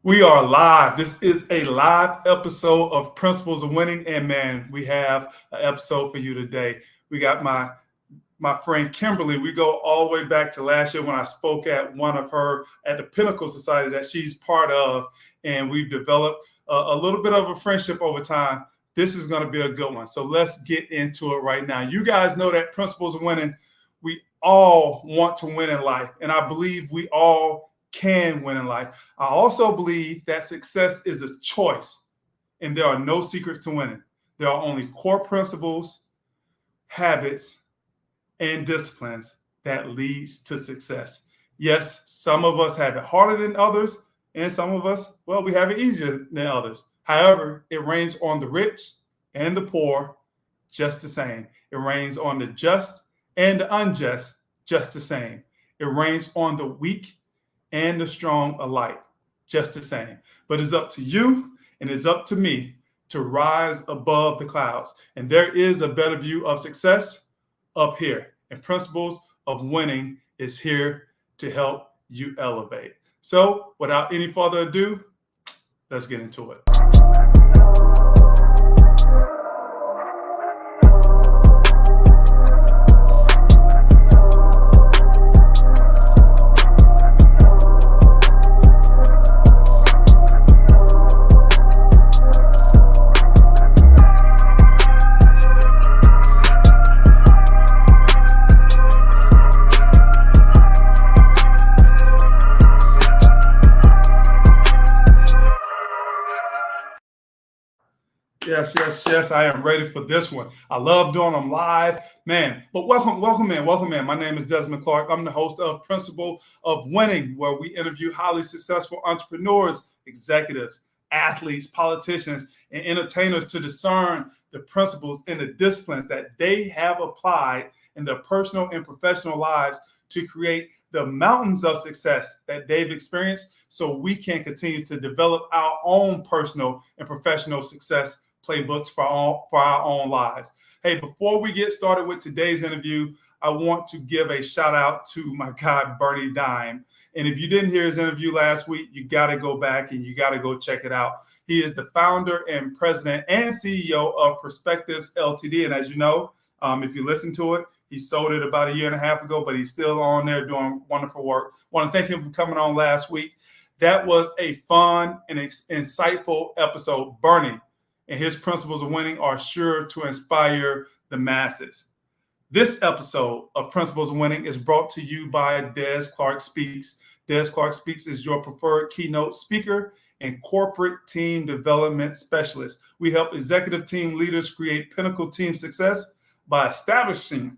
We are live. This is a live episode of Principles of Winning. And man, we have an episode for you today. We got my friend Kimberly. We go all the way back to last year when I spoke at one of her at the Pinnacle Society that she's part of. And we've developed a little bit of a friendship over time. This is going to be a good one. So let's get into it right now. You guys know that Principles of Winning, we all want to win in life. And I believe we all can win in life. I also believe that success is a choice and there are no secrets to winning. There are only core principles, habits, and disciplines that leads to success. Yes, some of us have it harder than others, and some of us, well, we have it easier than others. However, it rains on the rich and the poor just the same. It rains on the just and the unjust just the same. It rains on the weak and the strong alike, just the same. But it's up to you and it's up to me to rise above the clouds. And there is a better view of success up here. And Principles of Winning is here to help you elevate. So without any further ado, let's get into it. Yes. I am ready for this one. I love doing them live, man. But welcome in. My name is Desmond Clark. I'm the host of Principle of Winning, where we interview highly successful entrepreneurs, executives, athletes, politicians, and entertainers to discern the principles and the disciplines that they have applied in their personal and professional lives to create the mountains of success that they've experienced so we can continue to develop our own personal and professional success playbooks for our own lives. Hey, before we get started with today's interview, I want to give a shout out to my guy, Bernie Dime. And if you didn't hear his interview last week, you got to go back and you got to go check it out. He is the founder and president and CEO of Perspectives Ltd. And as you know, if you listen to it, he sold it about a year and a half ago, but he's still on there doing wonderful work. I want to thank him for coming on last week. That was a fun and insightful episode. Bernie and his Principles of Winning are sure to inspire the masses. This episode of Principles of Winning is brought to you by Des Clark Speaks. Des Clark Speaks is your preferred keynote speaker and corporate team development specialist. We help executive team leaders create pinnacle team success by establishing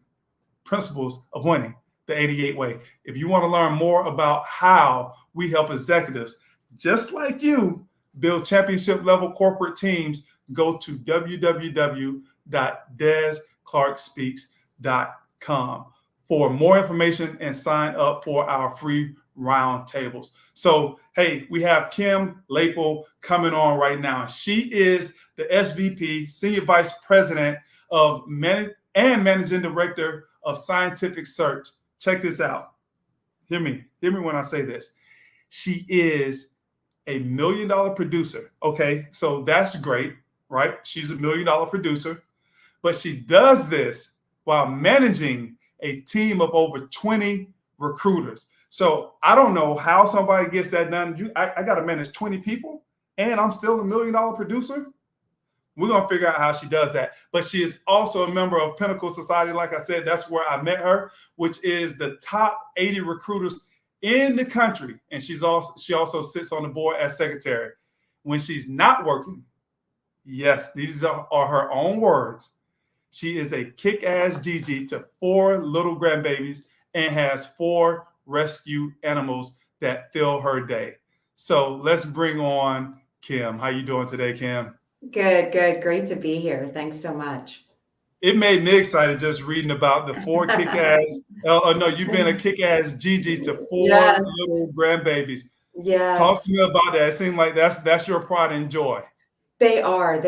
principles of winning, the 88 way. If you want to learn more about how we help executives just like you build championship level corporate teams, go to www.desclarkspeaks.com for more information and sign up for our free roundtables. So, hey, we have Kim Laipple coming on right now. She is the SVP, Senior Vice President of Managing Director of Scientific Search. Check this out. Hear me when I say this. She is a $1 million producer. Okay, so that's great. Right? She's a $1 million producer, but she does this while managing a team of over 20 recruiters. So I don't know how somebody gets that done. I got to manage 20 people and I'm still a $1 million producer. We're going to figure out how she does that. But she is also a member of Pinnacle Society. Like I said, that's where I met her, which is the top 80 recruiters in the country. And she also sits on the board as secretary. When she's not working, yes, these are her own words, she is a kick-ass Gigi to 4 little grandbabies and has 4 rescue animals that fill her day. So let's bring on Kim. How you doing today, Kim? Good. Great to be here. Thanks so much. It made me excited just reading about the 4 kick-ass, you've been a kick-ass Gigi to 4 little grandbabies. Yes. Talk to me about that. It seems like that's your pride and joy. They are.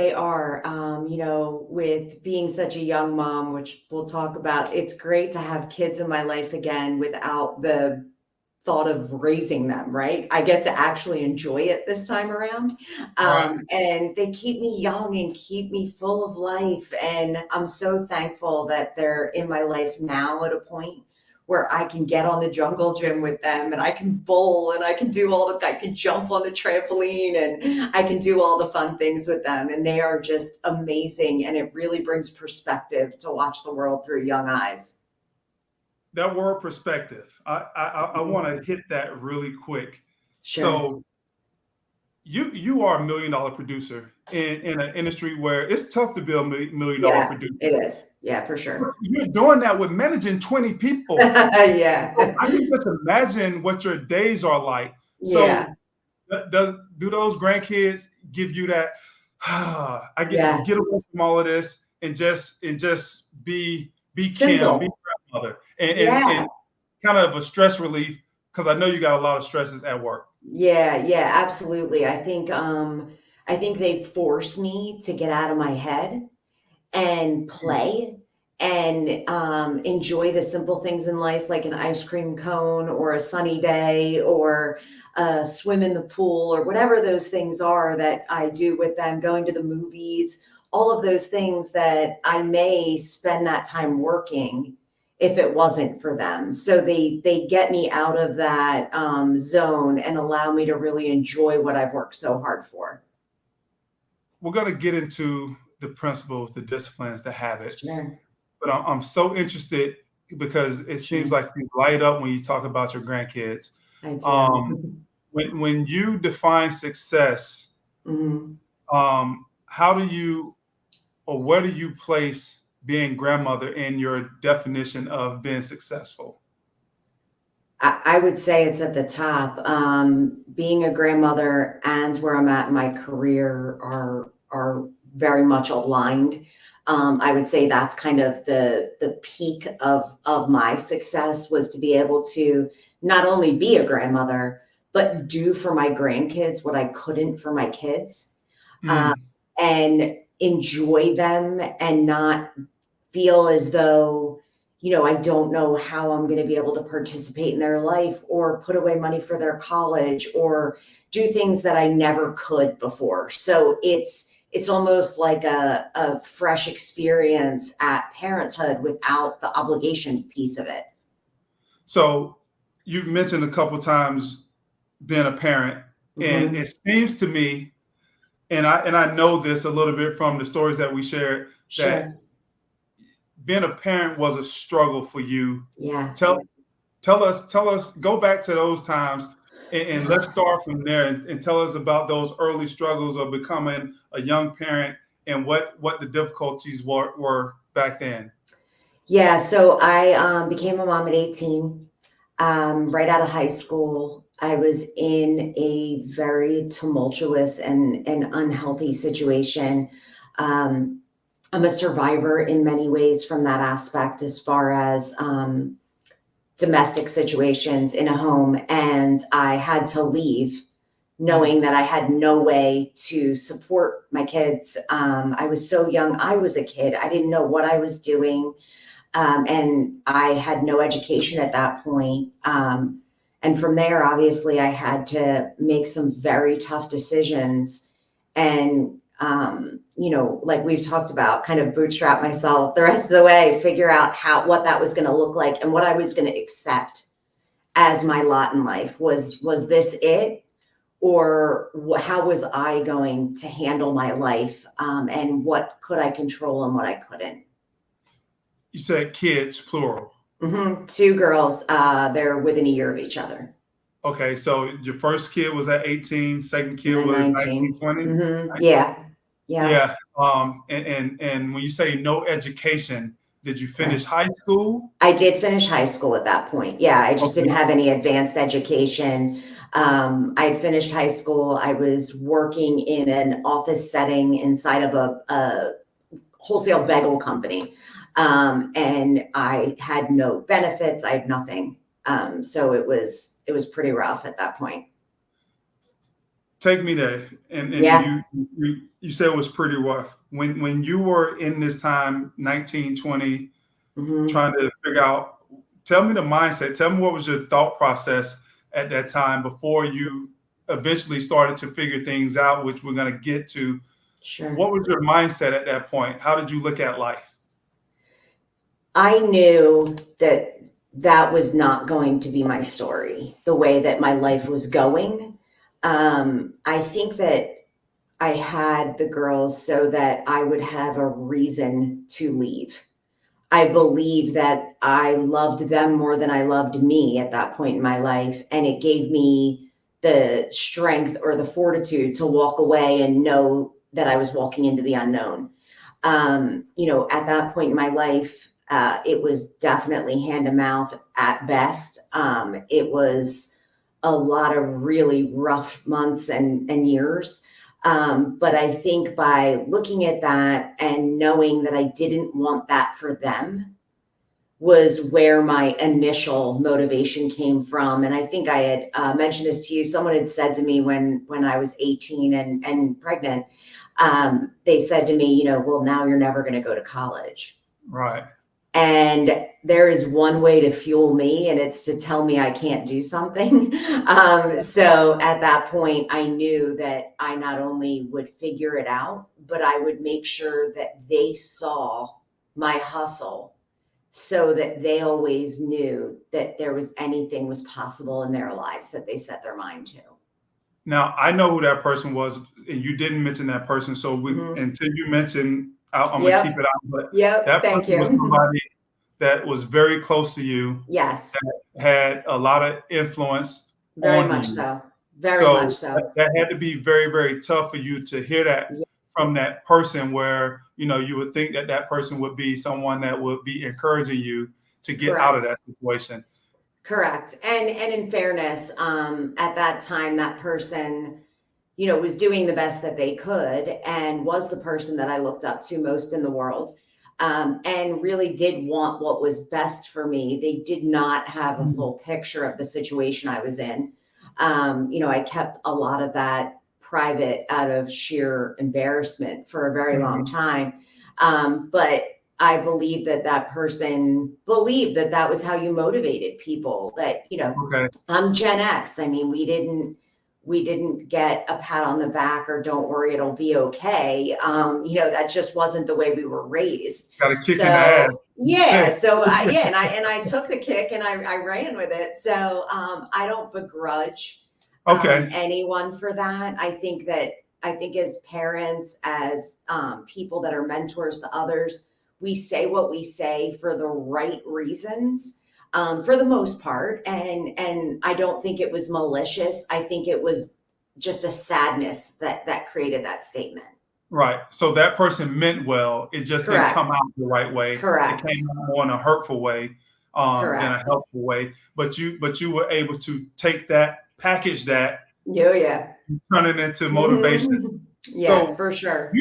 With being such a young mom, which we'll talk about, it's great to have kids in my life again without the thought of raising them, right? I get to actually enjoy it this time around. Right. And they keep me young and keep me full of life. And I'm so thankful that they're in my life now at a point where I can get on the jungle gym with them and I can bowl and I can I can jump on the trampoline and I can do all the fun things with them. And they are just amazing. And it really brings perspective to watch the world through young eyes. That word perspective, I want to hit that really quick. Sure. So you are a $1 million producer in an industry where it's tough to be a $1 million Yeah, producer. it is. Yeah, for sure. You're doing that with managing 20 people. Yeah. So I can just imagine what your days are like. Yeah. So do those grandkids give you that? I get to Yeah. get away from all of this and just be Kim, be Simple. grandmother, and Yeah. kind of a stress relief because I know you got a lot of stresses at work. Yeah. Yeah. Absolutely. I think they force me to get out of my head and play and enjoy the simple things in life, like an ice cream cone or a sunny day or swim in the pool or whatever those things are that I do with them, going to the movies, all of those things that I may spend that time working if it wasn't for them. So they get me out of that zone and allow me to really enjoy what I've worked so hard for. We're going to get into the principles, the disciplines, the habits, Sure. but I'm so interested because it seems Sure. like you light up when you talk about your grandkids. I Um, do. when you define success, Mhm. how do you or where do you place being grandmother in your definition of being successful? I would say it's at the top. Being a grandmother and where I'm at in my career are very much aligned. I would say that's kind of the peak of my success was to be able to not only be a grandmother, but do for my grandkids what I couldn't for my kids, uh, Mm. and enjoy them and not feel as though, I don't know how I'm going to be able to participate in their life or put away money for their college or do things that I never could before. So it's almost like a fresh experience at parenthood without the obligation piece of it. So you've mentioned a couple times being a parent, and Hmm. it seems to me, and I know this a little bit from the stories that we shared, that Sure. being a parent was a struggle for you. Yeah. Tell tell us, go back to those times and let's start from there and tell us about those early struggles of becoming a young parent and what the difficulties were back then. Yeah. So I became a mom at 18. Right out of high school, I was in a very tumultuous and unhealthy situation. Um, I'm a survivor in many ways from that aspect, as far as domestic situations in a home. And I had to leave Mm. knowing that I had no way to support my kids. I was so young. I was a kid. I didn't know what I was doing. And I had no education at that point. And from there, obviously, I had to make some very tough decisions. And, like we've talked about, kind of bootstrap myself the rest of the way, figure out what that was going to look like and what I was going to accept as my lot in life. Was this it? Or how was I going to handle my life? And what could I control and what I couldn't? You said kids, plural. Two girls. They're within a year of each other. Okay, so your first kid was at 18, second kid And then was 19, 19. 20. Yeah. Yeah. Yeah. And when you say no education, did you finish Correct. high school? I did finish high school at that point. Yeah. I just didn't Okay. have any advanced education. I had finished high school. I was working in an office setting inside of a wholesale bagel company. And I had no benefits. I had nothing. So it was pretty rough at that point. Take me there. And Yeah. you said it was pretty rough. When you were in this time, 19, 20, Hmm. trying to figure out, tell me the mindset. Tell me what was your thought process at that time before you eventually started to figure things out, which we're going to get to. Sure. What was your mindset at that point? How did you look at life? I knew that that was not going to be my story, the way that my life was going. I think that I had the girls so that I would have a reason to leave. I believe that I loved them more than I loved me at that point in my life. And it gave me the strength or the fortitude to walk away and know that I was walking into the unknown. At that point in my life, it was definitely hand to mouth at best. It was a lot of really rough months and years. But I think by looking at that and knowing that I didn't want that for them was where my initial motivation came from. And I think I had mentioned this to you. Someone had said to me when I was 18 and pregnant, they said to me, well, now you're never going to go to college. Right. And there is one way to fuel me, and it's to tell me I can't do something. So at that point, I knew that I not only would figure it out, but I would make sure that they saw my hustle so that they always knew that there was anything was possible in their lives that they set their mind to. Now, I know who that person was, and you didn't mention that person. So until you mention, I'm going to keep it out. But that person was somebody that was very close to you. Yes. That had a lot of influence Very on much you. so. Very much so. That had to be very, very tough for you to hear that from that person, where, you would think that person would be someone that would be encouraging you to get out of that situation. Correct. And in fairness, at that time, that person, was doing the best that they could and was the person that I looked up to most in the world, and really did want what was best for me. They did not have a full picture of the situation I was in. I kept a lot of that private out of sheer embarrassment for a very long time. But I believe that person believed that was how you motivated people, that, I'm Gen X. I mean, we didn't get a pat on the back or don't worry, it'll be okay. That just wasn't the way we were raised. Got a kick in the ass. Yeah. So I took the kick and I ran with it. So I don't begrudge anyone for that. I think as parents, as people that are mentors to others, we say what we say for the right reasons, for the most part. And I don't think it was malicious. I think it was just a sadness that created that statement. Right. So that person meant well. It just didn't come out the right way. Correct. It came out more in a hurtful way than a helpful way. But you were able to take that, package that, turn it into motivation. Yeah, so for sure.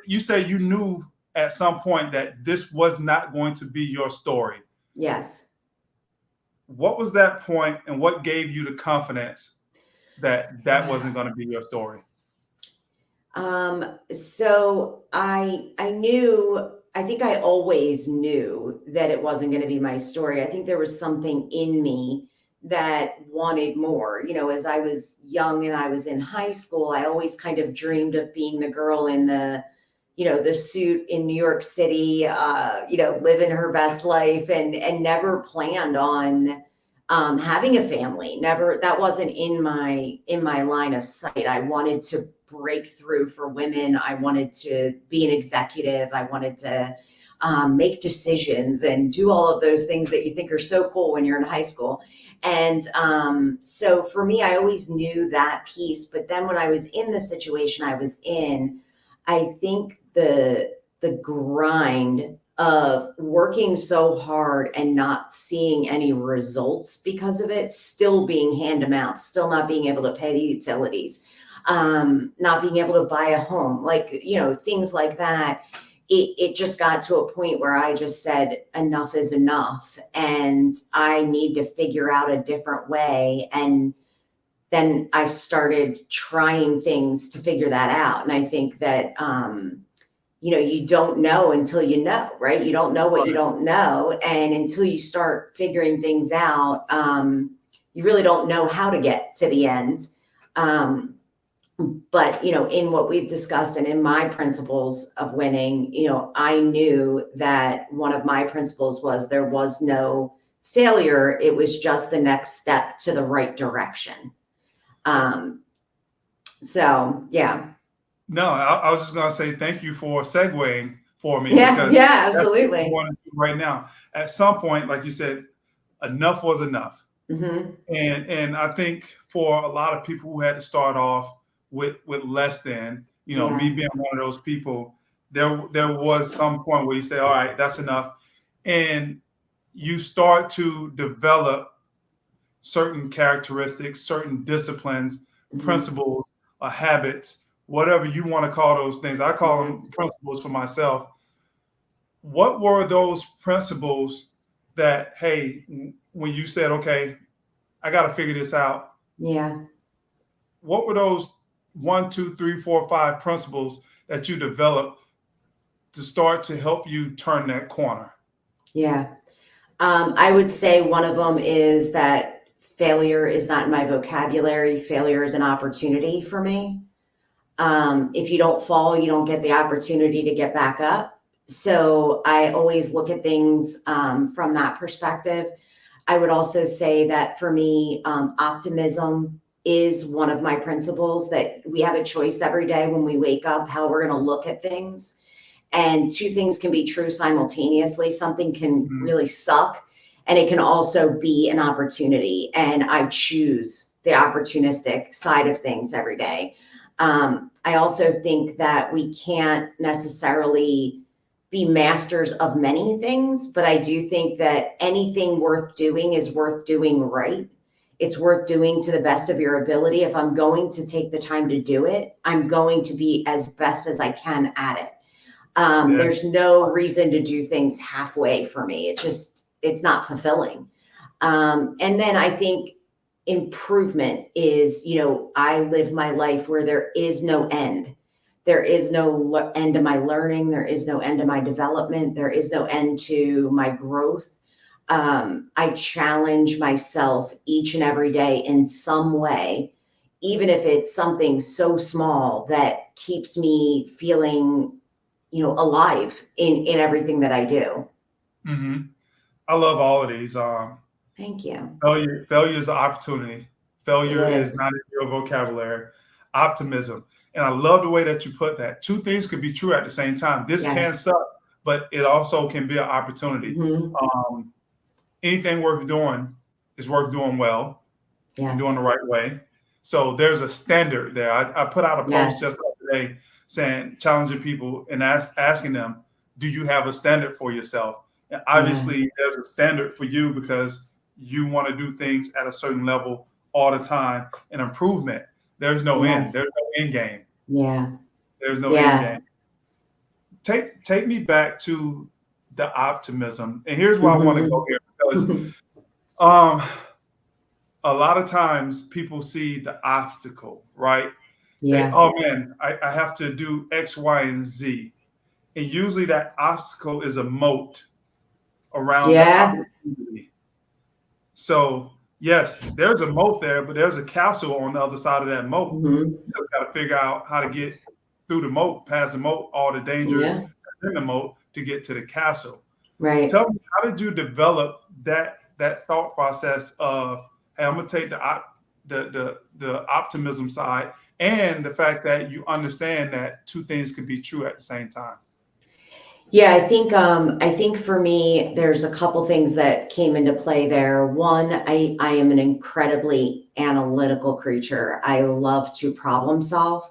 You said you knew at some point that this was not going to be your story. Yes. What was that point, and what gave you the confidence that wasn't going to be your story? So I think I always knew that it wasn't going to be my story. I think there was something in me that wanted more. As I was young and I was in high school, I always kind of dreamed of being the girl in the suit in New York City, living her best life, and never planned on having a family. Never, that wasn't in my line of sight. I wanted to break through for women. I wanted to be an executive. I wanted to make decisions and do all of those things that you think are so cool when you're in high school. And so for me, I always knew that piece. But then when I was in the situation I was in, I think the grind of working so hard and not seeing any results because of it, still being hand to mouth, still not being able to pay the utilities, not being able to buy a home, things like that. It just got to a point where I just said, enough is enough, and I need to figure out a different way. And then I started trying things to figure that out. And I think that, you don't know until you know, right? You don't know what you don't know. And until you start figuring things out, you really don't know how to get to the end. But, in what we've discussed and in my principles of winning, I knew that one of my principles was there was no failure. It was just the next step to the right direction. So, yeah. No, I was just going to say thank you for segueing for me, Yeah, because yeah, that's what we absolutely. want to do right now. At some point, like you said, enough was enough. Hmm. And I think for a lot of people who had to start off with less than, me Yeah. being one of those people, there was some point where you say, all right, that's enough. And you start to develop certain characteristics, certain disciplines, Hmm. principles, habits, whatever you want to call those things. I call Yeah. them principles for myself. What were those principles that, hey, when you said, okay, I got to figure this out, Yeah. what were those 1, 2, 3, 4, 5 principles that you developed to start to help you turn that corner? Yeah. I would say one of them is that failure is not in my vocabulary. Failure is an opportunity for me. If you don't fall, you don't get the opportunity to get back up. So I always look at things from that perspective. I would also say that for me, optimism is one of my principles, that we have a choice every day when we wake up how we're going to look at things. And two things can be true simultaneously. Something can Mhm. really suck, and it can also be an opportunity. And I choose the opportunistic side of things every day. I also think that we can't necessarily be masters of many things, but I do think that anything worth doing is worth doing right. It's worth doing to the best of your ability. If I'm going to take the time to do it, I'm going to be as best as I can at it. Yeah. There's no reason to do things halfway for me. It's not fulfilling. And then I think improvement is, I live my life where there is no end. There is no end to my learning. There is no end to my development. There is no end to my growth. I challenge myself each and every day in some way, even if it's something so small that keeps me feeling, alive in everything that I do. Hmm. I love all of these. Thank you. Failure is an opportunity. It Failure is is. not in your vocabulary. Optimism. And I love the way that you put that. Two things could be true at the same time. This can Yes. suck, but it also can be an opportunity. Hmm. Um, Anything worth doing is worth doing well and doing the Yes. right way. So there's a standard there. I put out a post Yes. just today saying, challenging people and asking them, do you have a standard for yourself? And Yes. obviously, there's a standard for you because you want to do things at a certain level all the time. And improvement, there's no end. Yes. There's no end game. Yeah. There's no end Yeah. game. Take me back to the optimism. And here's where I want to go Hmm. here because um, a lot of times people see the obstacle, right? They, Yeah. oh man, I have to do X, Y, and Z. And usually that obstacle is a moat around the Yeah. opportunity. So, yes, there's a moat there, but there's a castle on the other side of that moat. Hmm. You just got to figure out how to get through the moat, past the moat, all the dangers Yeah. in the moat to get to the castle. Right. Tell me, how did you develop that thought process of, hey, I'm gonna take the optimism side and the fact that you understand that two things could be true at the same time. Yeah, I think for me, there's a couple things that came into play there. One, I am an incredibly analytical creature. I love to problem solve.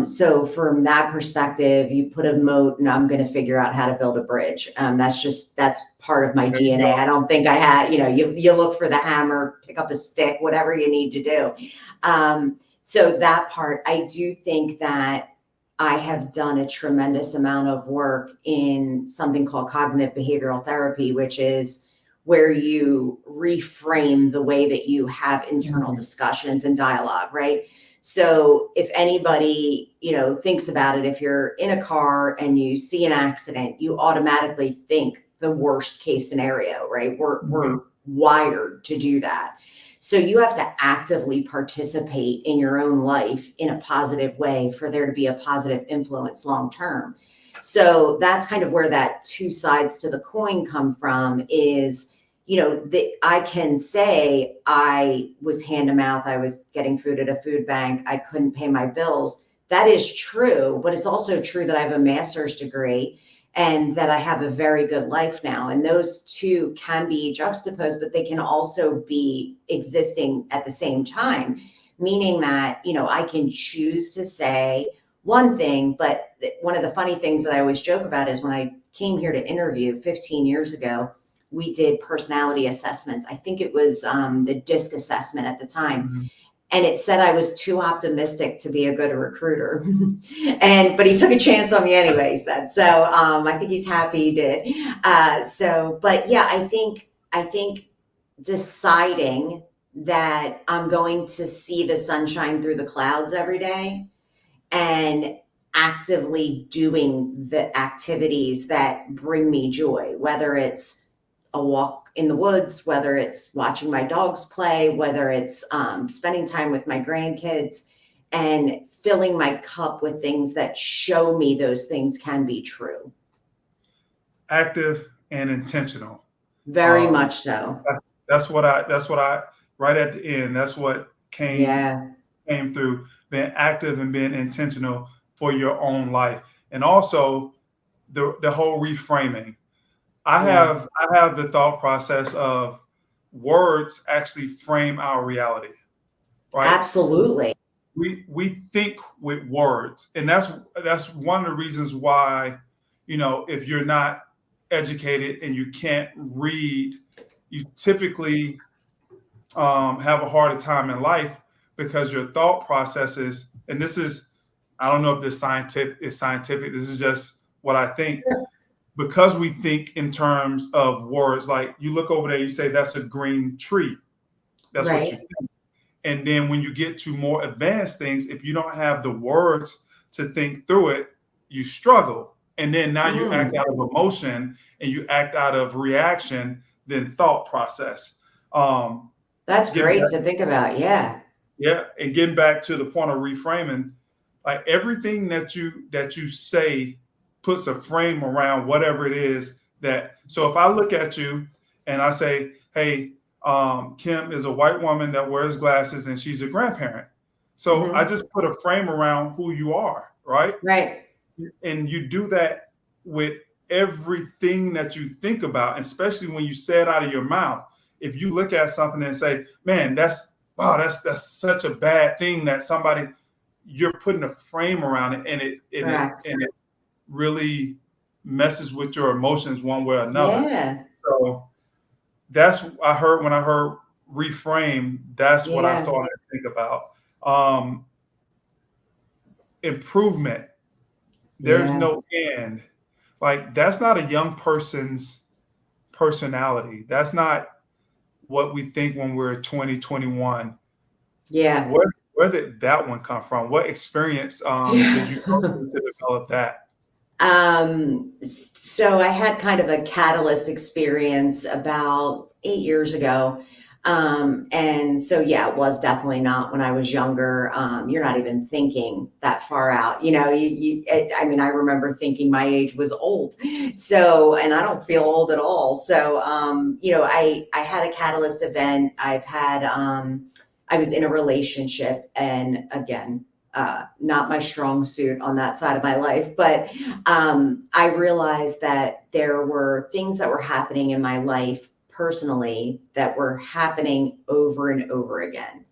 So from that perspective, you put a moat and I'm going to figure out how to build a bridge. That's part of my There you DNA. go. I don't think I had, you look for the hammer, pick up a stick, whatever you need to do. So that part, I do think that I have done a tremendous amount of work in something called cognitive behavioral therapy, which is where you reframe the way that you have internal Mhm. discussions and dialogue, right? So if anybody, thinks about it, if you're in a car and you see an accident, you automatically think the worst case scenario, right? We're Mhm. wired to do that. So you have to actively participate in your own life in a positive way for there to be a positive influence long term. So that's kind of where that two sides to the coin come from is, that I can say I was hand to mouth, I was getting food at a food bank, I couldn't pay my bills. That is true, but it's also true that I have a master's degree and that I have a very good life now. And those two can be juxtaposed, but they can also be existing at the same time, meaning that, I can choose to say one thing, but one of the funny things that I always joke about is when I came here to interview 15 years ago, we did personality assessments. I think it was the DISC assessment at the time. Mm-hmm. And it said I was too optimistic to be a good recruiter. But he took a chance on me anyway, he said. So I think he's happy he did. But yeah, I think deciding that I'm going to see the sunshine through the clouds every day and actively doing the activities that bring me joy, whether it's a walk in the woods, whether it's watching my dogs play, whether it's spending time with my grandkids, and filling my cup with things that show me those things can be true. Active and intentional. Very much so. That's what I right at the end. That's what came through, being active and being intentional for your own life, and also the whole reframing. I have the thought process of words actually frame our reality, right? Absolutely. We think with words, and that's one of the reasons why, if you're not educated and you can't read, you typically have a harder time in life because your thought processes, and this is, I don't know if this is scientific. This is just what I think. Because we think in terms of words, like you look over there, you say that's a green tree. That's what you think. And then when you get to more advanced things, if you don't have the words to think through it, you struggle. And then now you act out of emotion and you act out of reaction, then thought process. That's great to think about. Yeah. Yeah. And getting back to the point of reframing, like everything that you say puts a frame around whatever it is so if I look at you and I say, hey, Kim is a white woman that wears glasses and she's a grandparent. So I just put a frame around who you are, right? Right. And you do that with everything that you think about, especially when you say it out of your mouth. If you look at something and say, man, that's such a bad thing that you're putting a frame around it, and it really messes with your emotions one way or another. Yeah. So that's when I heard reframe, that's what I started to think about. Improvement. There's no end. Like that's not a young person's personality. That's not what we think when we're 20, 21. Yeah. Where did that one come from? What experience did you go through to develop that? So I had kind of a catalyst experience about 8 years ago. And so, yeah, it was definitely not when I was younger. You're not even thinking that far out, I remember thinking my age was old. So, and I don't feel old at all. So, I had a catalyst event. I was in a relationship, and again, not my strong suit on that side of my life, but I realized that there were things that were happening in my life personally that were happening over and over again.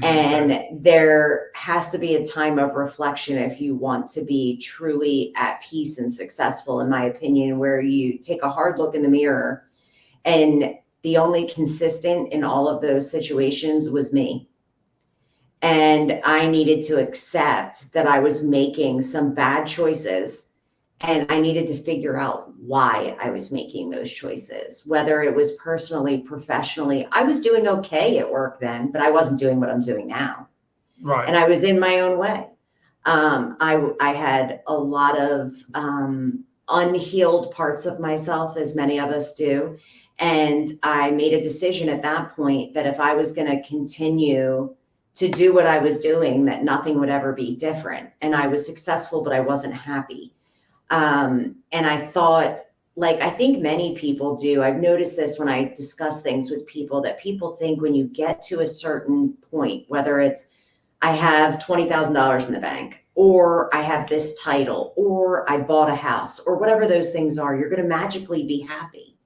And there has to be a time of reflection if you want to be truly at peace and successful, in my opinion, where you take a hard look in the mirror, and the only consistent in all of those situations was me. And I needed to accept that I was making some bad choices, and I needed to figure out why I was making those choices, whether it was personally, professionally. I was doing okay at work then, but I wasn't doing what I'm doing now. Right. And I was in my own way. I had a lot of unhealed parts of myself, as many of us do. And I made a decision at that point that if I was going to continue to do what I was doing, that nothing would ever be different. And I was successful, but I wasn't happy. And I thought, like I think many people do, I've noticed this when I discuss things with people, that people think when you get to a certain point, whether it's I have $20,000 in the bank, or I have this title, or I bought a house, or whatever those things are, you're going to magically be happy.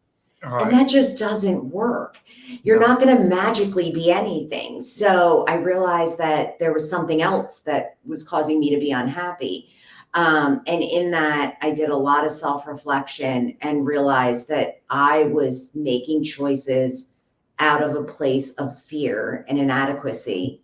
And that just doesn't work. You're not going to magically be anything. So I realized that there was something else that was causing me to be unhappy. And in that, I did a lot of self-reflection and realized that I was making choices out of a place of fear and inadequacy.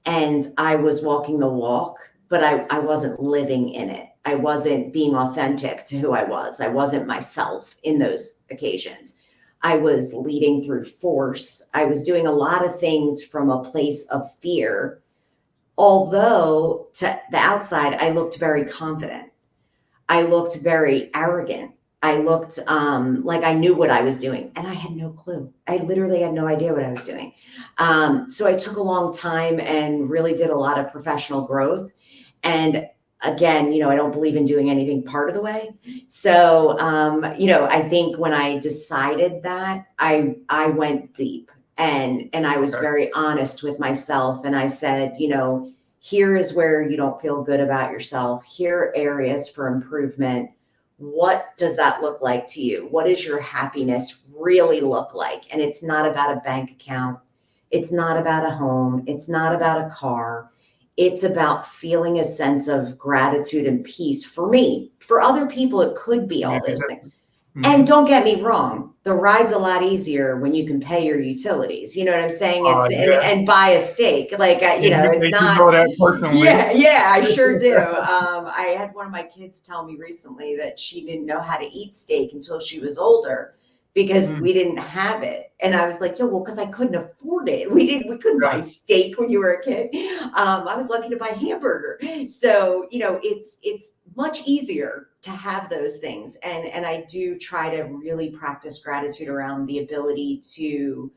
And I was walking the walk, but I wasn't living in it. I wasn't being authentic to who I was. I wasn't myself in those occasions. I was leading through force. I was doing a lot of things from a place of fear. Although to the outside, I looked very confident. I looked very arrogant. I looked like I knew what I was doing, and I had no clue. I literally had no idea what I was doing. So I took a long time and really did a lot of professional growth. And again, I don't believe in doing anything part of the way. So, I think when I decided that, I went deep, and I was very honest with myself. And I said, here is where you don't feel good about yourself. Here are areas for improvement. What does that look like to you? What does your happiness really look like? And it's not about a bank account. It's not about a home. It's not about a car. It's about feeling a sense of gratitude and peace. For me, for other people, it could be all those things. Mm-hmm. And don't get me wrong, the ride's a lot easier when you can pay your utilities. You know what I'm saying? It's and buy a steak. Like, it's not. You know that personally. Yeah, I sure do. I had one of my kids tell me recently that she didn't know how to eat steak until she was older because we didn't have it. And I was like, well, because I couldn't afford it. We couldn't buy steak when you were a kid. I was lucky to buy hamburger. So, it's much easier to have those things. And I do try to really practice gratitude around the ability to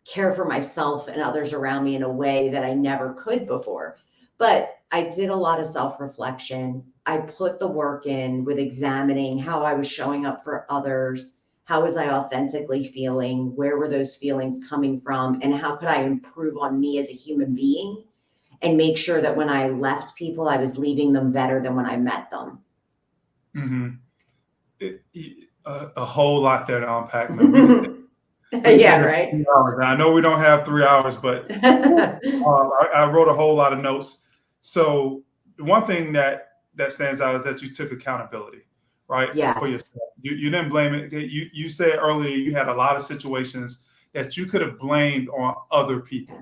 care for myself and others around me in a way that I never could before. But I did a lot of self-reflection. I put the work in with examining how I was showing up for others. How was I authentically feeling? Where were those feelings coming from? And how could I improve on me as a human being and make sure that when I left people, I was leaving them better than when I met them? A whole lot there to unpack, man. Right. I know we don't have 3 hours, but I wrote a whole lot of notes. So the one thing that stands out is that you took accountability, right? Yes. For yourself. You didn't blame it. You said earlier you had a lot of situations that you could have blamed on other people,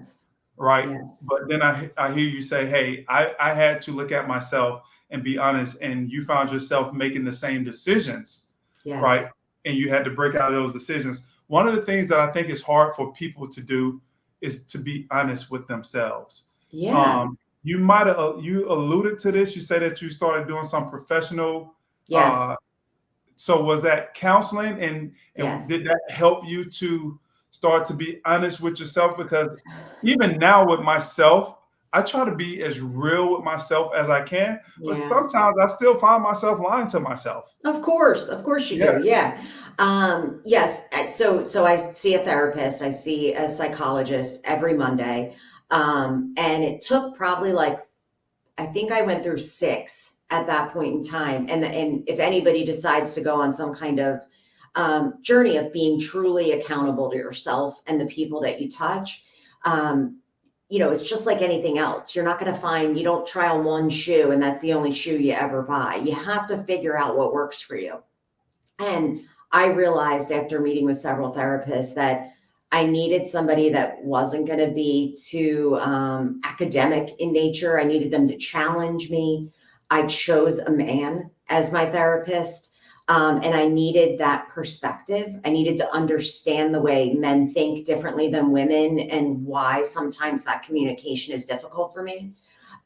right? Yes. But then I hear you say, hey, I had to look at myself and be honest, and you found yourself making the same decisions, right? And you had to break out of those decisions. One of the things that I think is hard for people to do is to be honest with themselves. Yeah. You might have you alluded to this. You said that you started doing some professional. Yes. So was that counseling, and did that help you to start to be honest with yourself? Because even now with myself, I try to be as real with myself as I can, but sometimes I still find myself lying to myself. Of course you do. Yeah. Yes. So I see a therapist, I see a psychologist every Monday. And it took probably I think I went through 6 at that point in time. And if anybody decides to go on some kind of journey of being truly accountable to yourself and the people that you touch, it's just like anything else. You're not going to you don't try on one shoe and that's the only shoe you ever buy. You have to figure out what works for you. And I realized after meeting with several therapists that I needed somebody that wasn't going to be too academic in nature. I needed them to challenge me. I chose a man as my therapist. And I needed that perspective. I needed to understand the way men think differently than women and why sometimes that communication is difficult for me.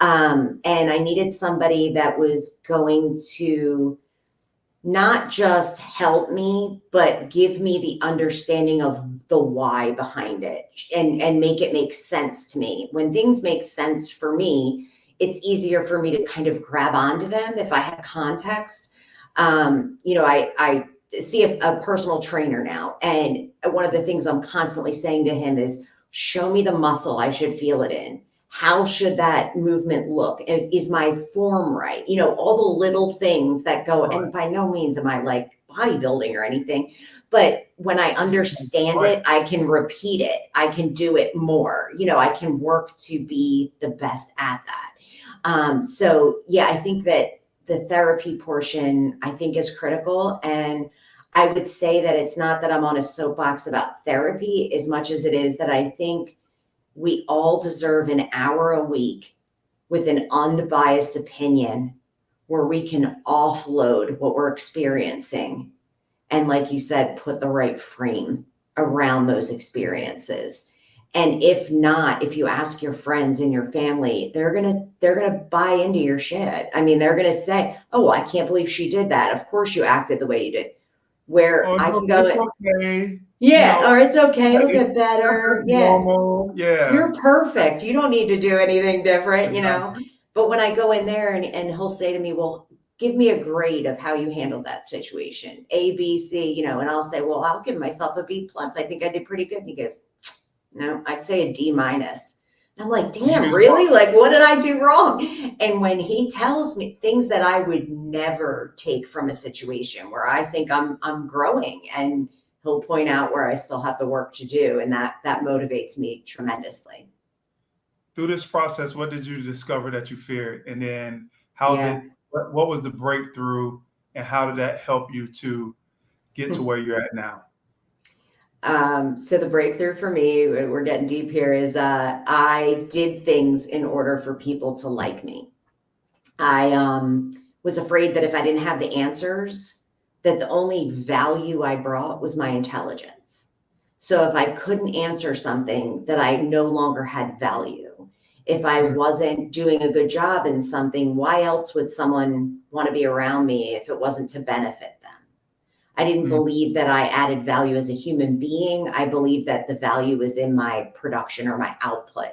And I needed somebody that was going to not just help me, but give me the understanding of the why behind it, and make it make sense to me. When things make sense for me, it's easier for me to kind of grab onto them if I have context. I see a personal trainer now, and one of the things I'm constantly saying to him is, show me the muscle I should feel it in. How should that movement look? Is my form right? All the little things that go, Right. and by no means am I like bodybuilding or anything, but when I understand Right. it, I can repeat it. I can do it more. I can work to be the best at that. So yeah, I think that the therapy portion, I think, is critical. And I would say that it's not that I'm on a soapbox about therapy as much as it is that I think we all deserve an hour a week with an unbiased opinion where we can offload what we're experiencing. And like you said, put the right frame around those experiences. And if not, if you ask your friends and your family, they're gonna buy into your shit. I mean, they're gonna say, "Oh, I can't believe she did that. Of course you acted the way you did." Where Oh, I no, can it's go, okay. yeah, or it's okay, it'll It's get better. just Yeah, normal. Yeah. you're perfect. You don't need to do anything different. Exactly. But when I go in there, and he'll say to me, well, give me a grade of how you handled that situation. A, B, C, and I'll say, well, I'll give myself a B plus. I think I did pretty good. And he goes, no, I'd say a D minus. And I'm like, You damn, just really? Like, what did I do wrong? And when he tells me things that I would never take from a situation where I think I'm growing, and he'll point out where I still have the work to do, and that motivates me tremendously. through this process, what did you discover that you feared? And then Yeah. what was the breakthrough, and how did that help you to get to where you're at now? So the breakthrough for me, we're getting deep here, is I did things in order for people to like me. I was afraid that if I didn't have the answers, that the only value I brought was my intelligence. So if I couldn't answer something, that I no longer had value. If I Mm, wasn't doing a good job in something, why else would someone want to be around me if it wasn't to benefit them? I didn't mm, believe that I added value as a human being. I believe that the value is in my production or my output.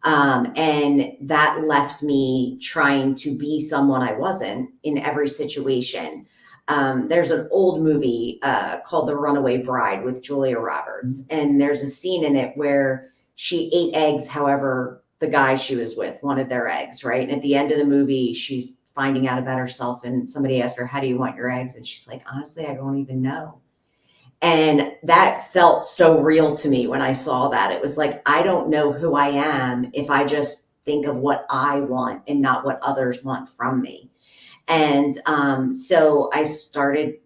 And that left me trying to be someone I wasn't in every situation. There's an old movie called The Runaway Bride with Julia Roberts. mm. And there's a scene in it where she ate eggs. However, the guy she was with wanted their eggs, right? And at the end of the movie, she's finding out about herself, and somebody asked her, how do you want your eggs? And she's like, honestly, I don't even know. And that felt so real to me when I saw that. It was like, I don't know who I am if I just think of what I want and not what others want from me. And so I started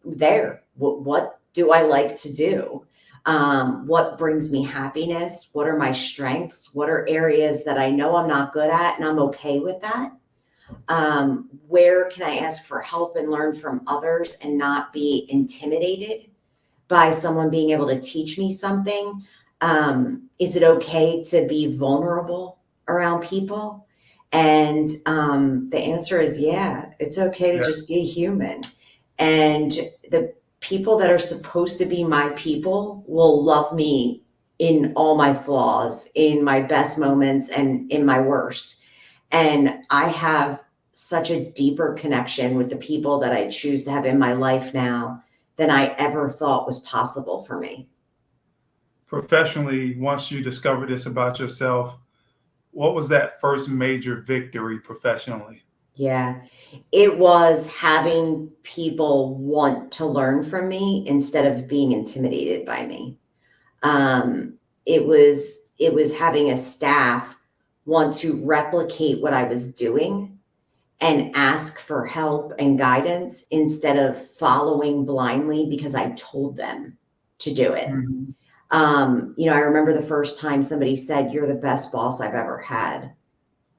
there. What do I like to do? What brings me happiness? What are my strengths? What are areas that I know I'm not good at and I'm okay with that? Where can I ask for help and learn from others and not be intimidated by someone being able to teach me something? Is it okay to be vulnerable around people? And the answer is yeah, it's okay to Yeah. just be human. And the people that are supposed to be my people will love me in all my flaws, in my best moments, and in my worst. And I have such a deeper connection with the people that I choose to have in my life now than I ever thought was possible for me. Professionally, once you discovered this about yourself, what was that first major victory professionally? Yeah. It was having people want to learn from me instead of being intimidated by me. Um, it was having a staff want to replicate what I was doing and ask for help and guidance instead of following blindly because I told them to do it. Mhm. I remember the first time somebody said, "You're the best boss I've ever had."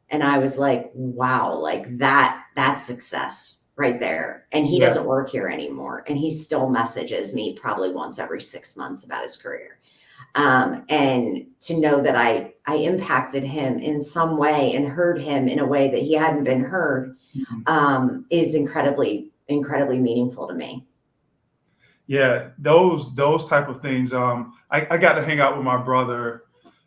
And I was like, wow, like that's success right there. And he Yeah. doesn't work here anymore. And he still messages me probably once every 6 months about his career. And to know that I impacted him in some way and heard him in a way that he hadn't been heard, Mhm. is incredibly incredibly meaningful to me. Yeah, those type of things. I got to hang out with my brother.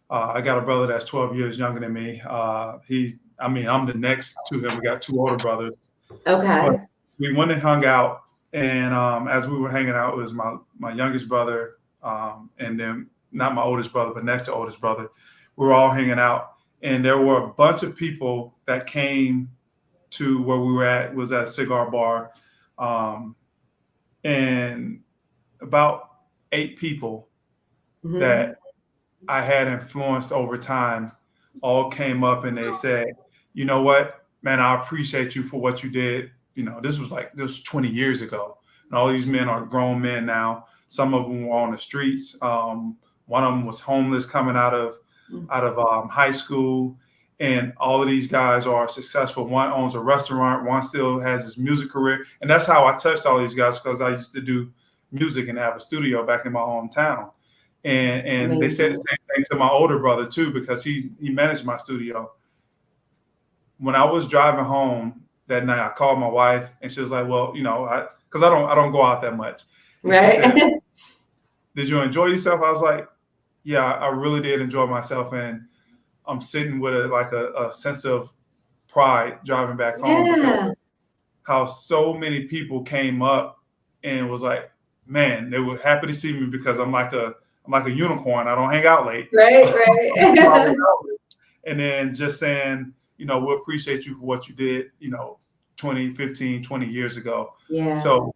I got a brother that's 12 years younger than me. I'm the next to him. We got two older brothers, but Okay. we went and hung out. And as we were hanging out, it was my youngest brother, and then not my oldest brother, but next to oldest brother. We were all hanging out, and there were a bunch of people that came to where we were at. Was at a cigar bar, and about 8 people Hmm. that I had influenced over time all came up and they said, you know what, man, I appreciate you for what you did. This was 20 years ago. And all these men are grown men now. Some of them were on the streets. One of them was homeless coming out of high school. And all of these guys are successful. One owns a restaurant. One still has his music career. And that's how I touched all these guys, because I used to do music and have a studio back in my hometown. And they said the Amazing. same thing to my older brother too, because he managed my studio. When I was driving home that night, I called my wife and she was like, "Well, because I don't go out that much." And she Right. said, "Did you enjoy yourself?" I was like, "Yeah, I really did enjoy myself." And I'm sitting with a sense of pride driving back home, because Yeah. how so many people came up and was like, man, they were happy to see me because I'm like a unicorn. I don't hang out late. Right. Right. And then just saying, we appreciate you for what you did, 20, 15, 20 years ago. Yeah. So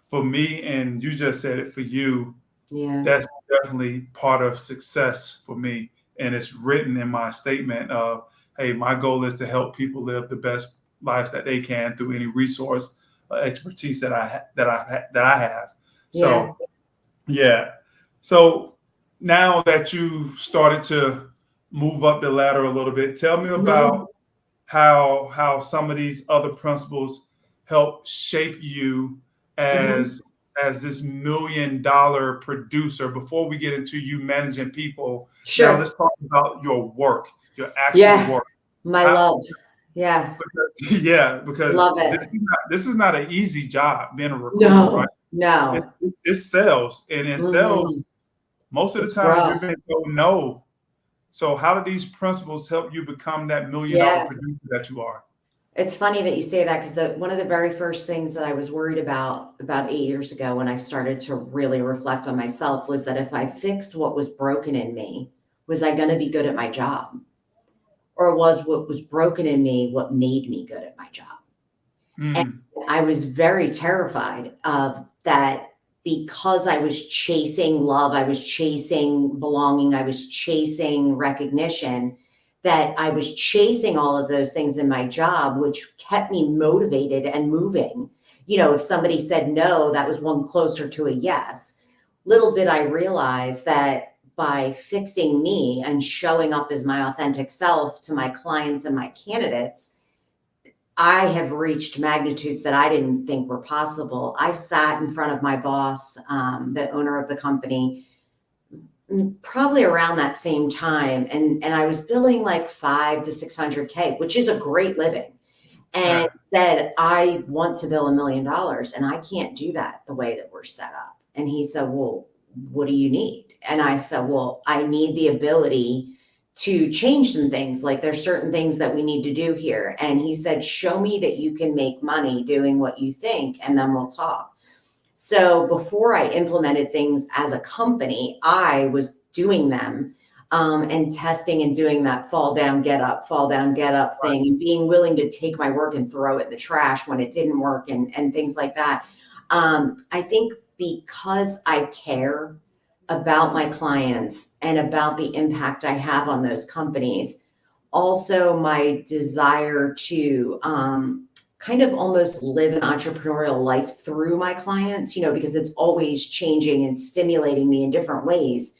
for me, and you just said it for you, Yeah. that's definitely part of success for me. And it's written in my statement of, hey, my goal is to help people live the best lives that they can through any resource, expertise that I have. Yeah. So yeah. So now that you've started to move up the ladder a little bit, tell me Hmm. about how some of these other principles help shape you Hmm. as this $1 million producer. Before we get into you managing people, now Sure. let's talk about your work, your actual Yeah. work. My How, love. Yeah. because, yeah, because Love it. this is not an easy job being a recruiter, right? No. It's No. it's sales, and in sales, Hmm. most of the It's time you're rough. being told no. So how do these principles help you become that $1 million Yeah. producer that you are? It's funny that you say that, because one of the very first things that I was worried about 8 years ago, when I started to really reflect on myself, was that if I fixed what was broken in me, was I going to be good at my job? Or was what was broken in me what made me good at my job? And Mm, I was very terrified of that, because I was chasing love, I was chasing belonging, I was chasing recognition, that I was chasing all of those things in my job, which kept me motivated and moving. If somebody said no, that was one closer to a yes. Little did I realize that by fixing me and showing up as my authentic self to my clients and my candidates, I have reached magnitudes that I didn't think were possible. I sat in front of my boss, the owner of the company, probably around that same time, and I was billing like 5 to 600K, which is a great living, and right. said, I want to bill $1 million, and I can't do that the way that we're set up. And he said, well, what do you need? And I said, well, I need the ability to change some things. Like, there's certain things that we need to do here. And he said, show me that you can make money doing what you think, and then we'll talk. So before I implemented things as a company, I was doing them, and testing and doing that fall down, get up thing, and being willing to take my work and throw it in the trash when it didn't work, and things like that. I think because I care about my clients and about the impact I have on those companies, also my desire to kind of almost live an entrepreneurial life through my clients, because it's always changing and stimulating me in different ways.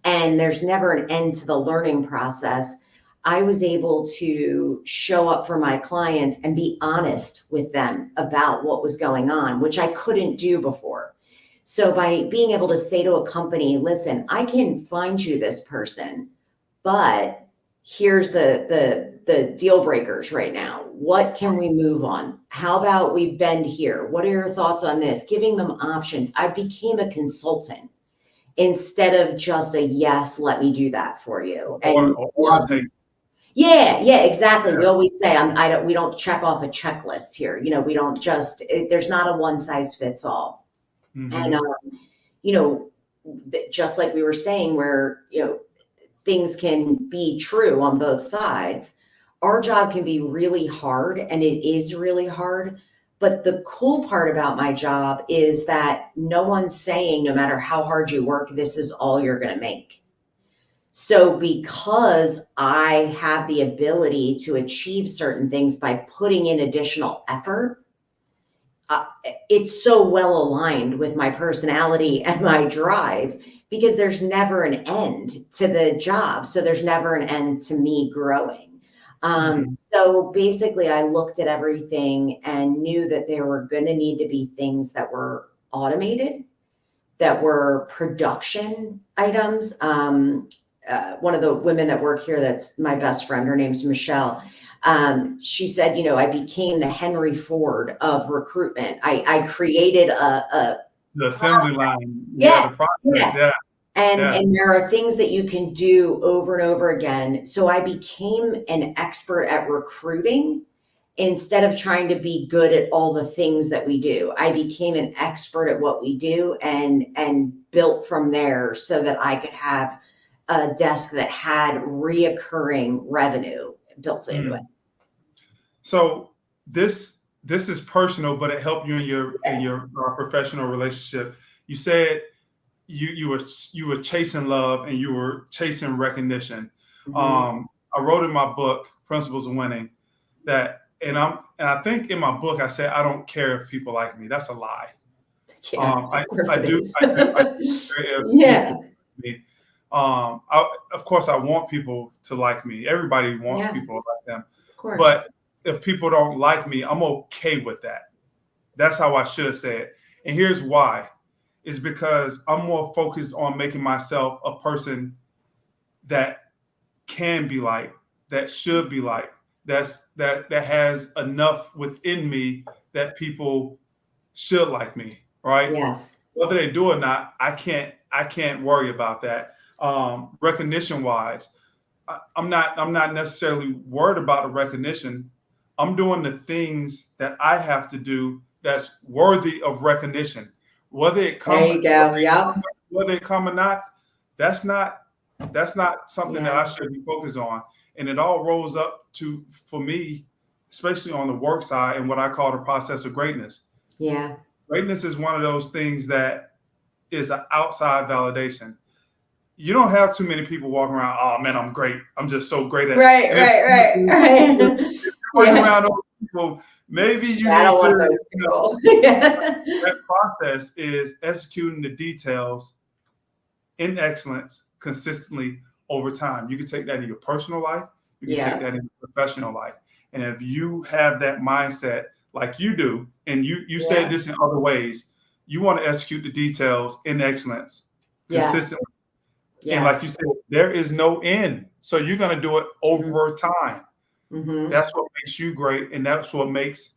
And there's never an end to the learning process. I was able to show up for my clients and be honest with them about what was going on, which I couldn't do before. So by being able to say to a company, listen, I can find you this person, but here's the the deal breakers right now? What can we move on? How about we bend here? What are your thoughts on this? Giving them options. I became a consultant instead of just a yes, let me do that for you. And yeah, exactly. We always say, we don't check off a checklist here. We don't just, there's not a one size fits all. And, just like we were saying, where, things can be true on both sides. Our job can be really hard, and it is really hard. But the cool part about my job is that no one's saying, no matter how hard you work, this is all you're going to make. So because I have the ability to achieve certain things by putting in additional effort, it's so well aligned with my personality and my drive, because there's never an end to the job. So there's never an end to me growing. So basically I looked at everything and knew that there were going to need to be things that were automated, that were production items. One of the women that work here, that's my best friend, her name's Michelle. She said, I became the Henry Ford of recruitment. I created the assembly line. Yeah. The process. Yeah. And there are things that you can do over and over again. So I became an expert at recruiting instead of trying to be good at all the things that we do. I became an expert at what we do and built from there so that I could have a desk that had reoccurring revenue built into it. So this is personal, but it helped you in your professional relationship. You said you were chasing love and you were chasing recognition. I wrote in my book, Principles of Winning, that, and I think in my book I said I don't care if people like me. That's a lie. Yeah, of course I do. Yeah. Of course, I want people to like me. Everybody wants people to like them. Of course. But if people don't like me, I'm okay with that. That's how I should say it. And here's why. Is because I'm more focused on making myself a person that can be liked, that should be liked, that has enough within me that people should like me, right? Yes. Whether they do or not, I can't worry about that. Recognition wise, I'm not necessarily worried about the recognition. I'm doing the things that I have to do that's worthy of recognition. Whether it come, there you go. Yep. Whether it come or not, that's not something that I should be focused on. And it all rolls up to, for me, especially on the work side, and what I call the process of greatness. Yeah. Greatness is one of those things that is an outside validation. You don't have too many people walking around, oh man, I'm great. I'm just so great at it. Right. Walking around those people, maybe you need I don't want to, those people. that process is executing the details in excellence consistently over time. You can take that in your personal life. You can take that in your professional life. And if you have that mindset like you do, and you said this in other ways, you want to execute the details in excellence consistently. Yes. And like you said, there is no end. So you're going to do it over time. That's what makes you great. And that's what makes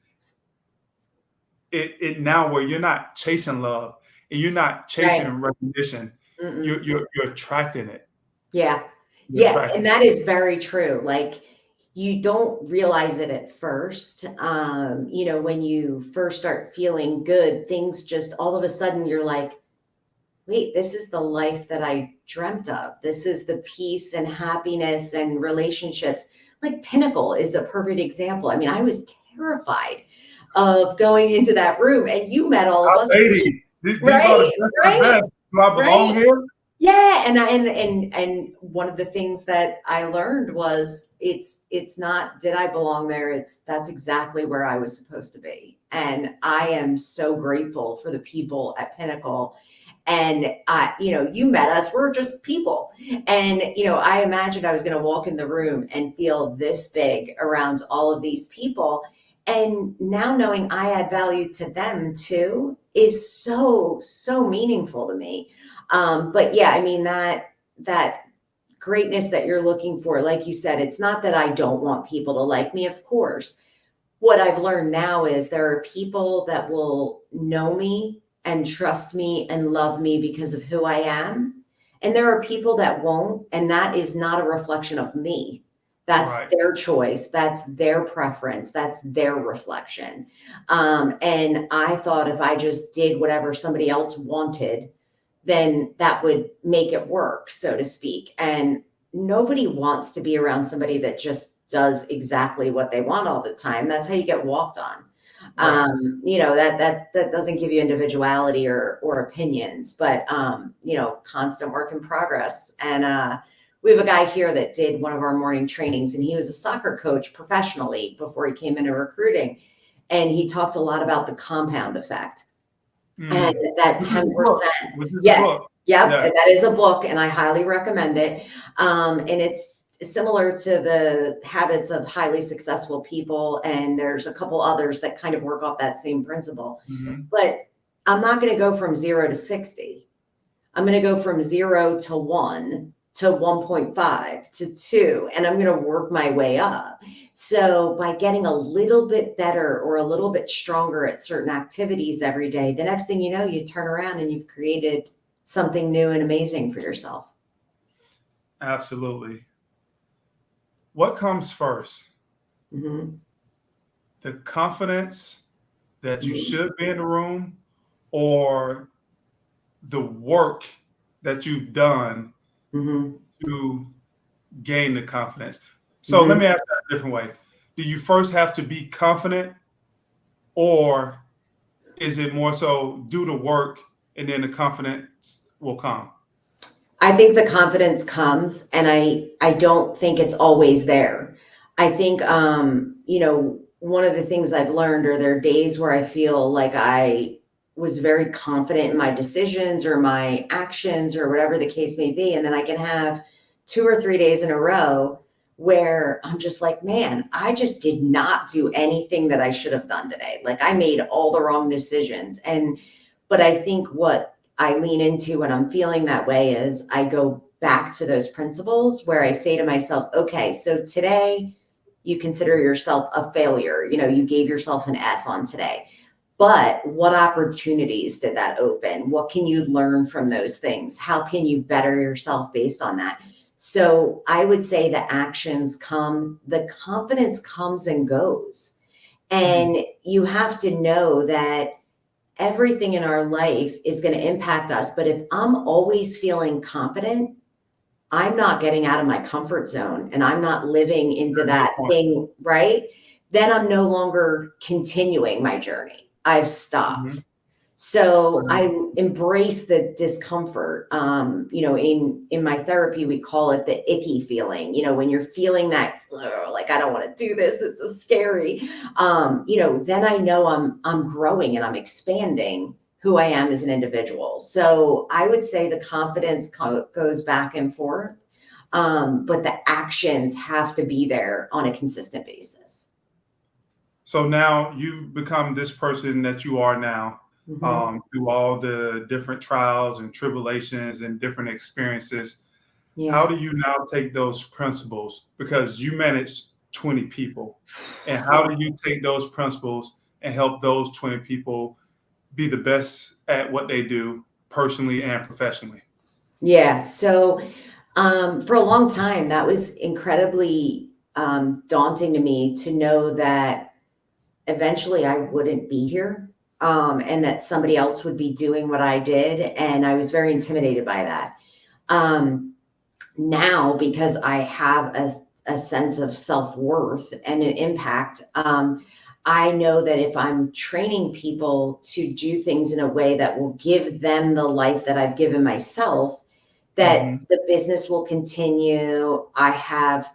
it now where you're not chasing love and you're not chasing recognition. You're attracting it. Yeah. And that is very true. Like, you don't realize it at first. When you first start feeling good, things just all of a sudden you're like, wait, this is the life that I dreamt of. This is the peace and happiness and relationships. Like Pinnacle is a perfect example. I mean, I was terrified of going into that room, and you met all of us. Right? Do I belong here? Yeah, and one of the things that I learned was it's not did I belong there? That's exactly where I was supposed to be. And I am so grateful for the people at Pinnacle. And you met us, we're just people. And I imagined I was going to walk in the room and feel this big around all of these people. And now knowing I add value to them too is so meaningful to me. But yeah, I mean, that greatness that you're looking for, like you said, it's not that I don't want people to like me, of course. What I've learned now is there are people that will know me and trust me and love me because of who I am. And there are people that won't, and that is not a reflection of me. That's Right. their choice. That's their preference. That's their reflection. And I thought if I just did whatever somebody else wanted, then that would make it work, so to speak. And nobody wants to be around somebody that just does exactly what they want all the time. That's how you get walked on. Right. That doesn't give you individuality or opinions, but constant work in progress. And we have a guy here that did one of our morning trainings, and he was a soccer coach professionally before he came into recruiting. And he talked a lot about the compound effect. And that Which is a 10%. book. Which is a Yeah. book. Yep. Yeah. That is a book, and I highly recommend it. And it's similar to the habits of highly successful people. And there's a couple others that kind of work off that same principle. Mm-hmm. But I'm not going to go from 0 to 60. I'm going to go from 0 to 1 to 1.5 to 2, and I'm going to work my way up. So by getting a little bit better or a little bit stronger at certain activities every day, the next thing you know, you turn around and you've created something new and amazing for yourself. Absolutely. What comes first? Mm-hmm. The confidence that you Mm-hmm. should be in the room, or the work that you've done Mm-hmm. to gain the confidence? So let Mm-hmm. me ask that a different way. Do you first have to be confident, or is it more so do the work and then the confidence will come? I think the confidence comes, and I don't think it's always there. I think one of the things I've learned are there are days where I feel like I was very confident in my decisions or my actions or whatever the case may be, and then I can have 2 or 3 days in a row where I'm just like, man, I just did not do anything that I should have done today. Like I made all the wrong decisions. But I think what I lean into when I'm feeling that way is I go back to those principles where I say to myself, okay, so today you consider yourself a failure. You gave yourself an F on today. But what opportunities did that open? What can you learn from those things? How can you better yourself based on that? So I would say the actions come, the confidence comes and goes. And you have to know that everything in our life is going to impact us. But if I'm always feeling confident, I'm not getting out of my comfort zone and I'm not living into Very good that point. thing, right? Then I'm no longer continuing my journey. I've Mhm. stopped. So Right. I embrace the discomfort. In my therapy, we call it the icky feeling. When you're feeling that, like I don't want to do this. This is scary. Then I know I'm growing and I'm expanding who I am as an individual. So I would say the confidence goes back and forth, but the actions have to be there on a consistent basis. So now you've become this person that you are now, Mm-hmm. through all the different trials and tribulations and different experiences. How Yeah. do you now take those principles? Because you manage 20 people. And how do you take those principles and help those 20 people be the best at what they do personally and professionally? Yeah. So for a long time, that was incredibly daunting to me to know that eventually I wouldn't be here, and that somebody else would be doing what I did. And I was very intimidated by that. Now, because I have a sense of self worth and an impact, I know that if I'm training people to do things in a way that will give them the life that I've given myself, that Hmm. the business will continue. I have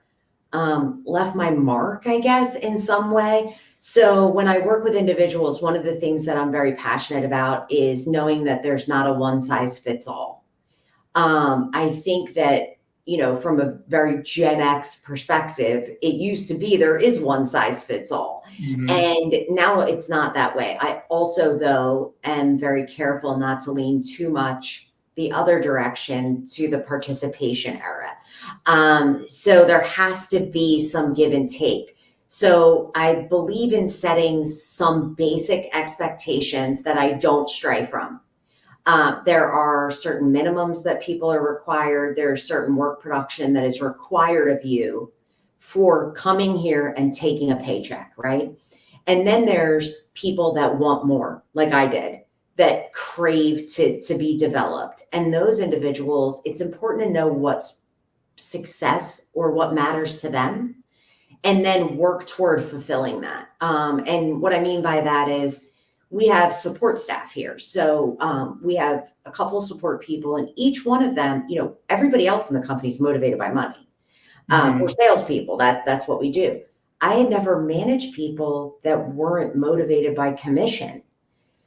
left my mark, I guess, in some way. So when I work with individuals, one of the things that I'm very passionate about is knowing that there's not a one size fits all. I think that, from a very Gen X perspective, it used to be there is one size fits all. Hmm. And now it's not that way. I also, though, am very careful not to lean too much the other direction to the participation era. So there has to be some give and take. So I believe in setting some basic expectations that I don't stray from. There are certain minimums that people are required. There's certain work production that is required of you for coming here and taking a paycheck, right? And then there's people that want more, like I did, that crave to be developed. And those individuals, it's important to know what's success or what matters to them, and then work toward fulfilling that. And what I mean by that is we have support staff here. So we have a couple support people, and each one of them, you know, everybody else in the company is motivated by money. We're salespeople. That's what we do. I had never managed people that weren't motivated by commission.